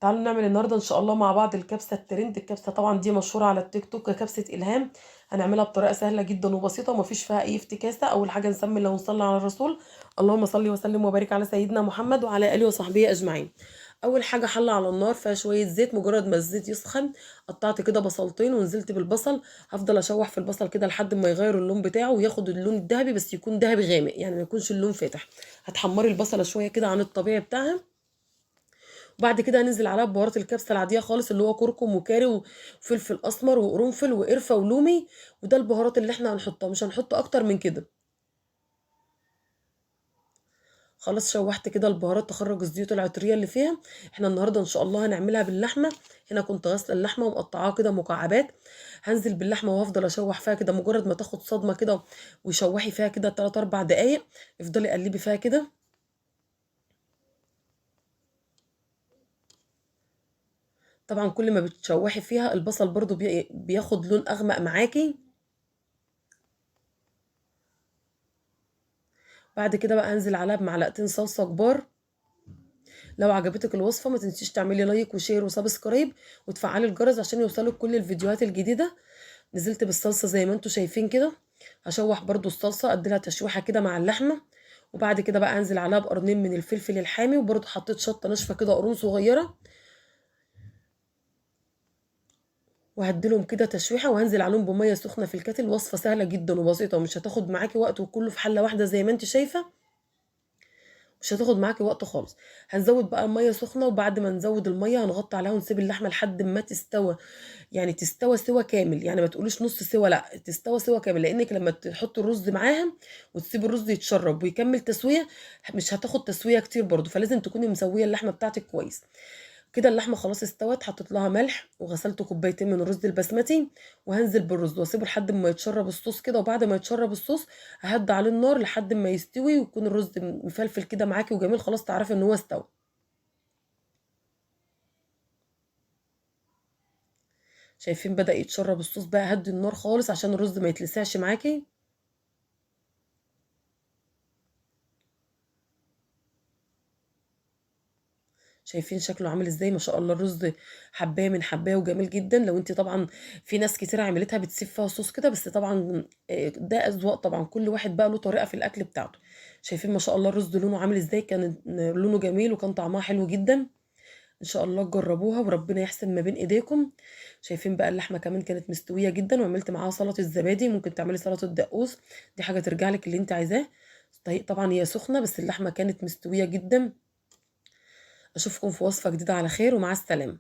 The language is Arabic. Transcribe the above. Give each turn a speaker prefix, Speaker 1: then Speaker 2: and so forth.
Speaker 1: تعالوا نعمل النهارده ان شاء الله مع بعض الكبسه الترند. الكبسه طبعا دي مشهوره على التيك توك كبسه الهام. هنعملها بطريقه سهله جدا وبسيطه ومفيش فيها اي افتكاسه. اول حاجه نسمي الله ونصلي على الرسول. اللهم صل وسلم وبارك على سيدنا محمد وعلى اله وصحبه اجمعين. اول حاجه حله على النار فيها شويه زيت، مجرد ما الزيت يسخن قطعت كده بصلتين ونزلت بالبصل. هفضل اشوح في البصل كده لحد ما يغير اللون بتاعه وياخد اللون الذهبي، بس يكون ذهبي غامق يعني ما يكونش اللون فاتح. هتحمري البصله شويه كده عن الطبيعي بتاعها، وبعد كده هننزل عليها ببهارات الكبسه العاديه خالص اللي هو كركم وكاري وفلفل اسمر وقرنفل وقرفه ولومي. وده البهارات اللي احنا هنحطها، مش هنحط اكتر من كده. خلاص شوحت كده البهارات تخرج الزيوت العطريه اللي فيها. احنا النهارده ان شاء الله هنعملها باللحمه. هنا كنت غاسله اللحمه ومقطعاها كده مكعبات. هنزل باللحمه وافضل اشوح فيها كده مجرد ما تاخد صدمه كده، وشوحي فيها كده 3 4 دقايق. افضلي قلبي فيها كده. طبعا كل ما بتشوحي فيها البصل برضو بياخد لون اغمق معاكي. بعد كده بقى انزل عليها بمعلقتين صلصه كبار. لو عجبتك الوصفه ما تنسيش تعملي لايك وشير وسبسكرايب وتفعلي الجرس عشان يوصلك كل الفيديوهات الجديده. نزلت بالصلصه زي ما انتم شايفين كده. هشوح برضو الصلصه اديلها تشويحه كده مع اللحمه. وبعد كده بقى انزل عليها بقرنين من الفلفل الحامي، وبرضو حطيت شطه ناشفه كده قرون صغيره. وهديلهم كده تشويحه وهنزل عليهم بميه سخنه في الكاتل. وصفه سهله جدا وبسيطه ومش هتاخد معاكي وقت، وكله في حله واحده زي ما انت شايفه. مش هتاخد معاكي وقت خالص. هنزود بقى الميه سخنه، وبعد ما نزود الميه هنغطي عليها ونسيب اللحمه لحد ما تستوى. يعني تستوى سوا كامل، يعني ما تقوليش نص سوا، لا تستوى سوا كامل، لانك لما تحط الرز معاها وتسيب الرز يتشرب ويكمل تسويه مش هتاخد تسويه كتير برضو، فلازم تكوني مسويه اللحمه بتاعتك كويس. كده اللحمه خلاص استوت. حطيت لها ملح وغسلت كوبايتين من الرز البسمتي. وهنزل بالرز واسيبه لحد ما يتشرب الصوص كده. وبعد ما يتشرب الصوص ههدي عليه النار لحد ما يستوي ويكون الرز مفلفل كده معاكي وجميل. خلاص تعرفي ان هو استوى. شايفين بدأ يتشرب الصوص بقى. هدي النار خالص عشان الرز ما يتلسعش معاكي. شايفين شكله عامل ازاي؟ ما شاء الله الرز حبايه من حبايه وجميل جدا. لو انت طبعا في ناس كتير عملتها بتسيب فيها صوص كده، بس طبعا ده اذواق طبعا، كل واحد بقى له طريقه في الاكل بتاعته. شايفين ما شاء الله الرز لونه عامل ازاي؟ كان لونه جميل وكان طعمها حلو جدا. ان شاء الله تجربوها وربنا يحسن ما بين ايديكم. شايفين بقى اللحمه كمان كانت مستويه جدا، وعملت معاها سلطه الزبادي. ممكن تعملي سلطه دقوس، دي حاجه ترجع لك اللي انت عايزاه. طبعا هي سخنه بس اللحمه كانت مستويه جدا. اشوفكم في وصفه جديده على خير ومع السلامه.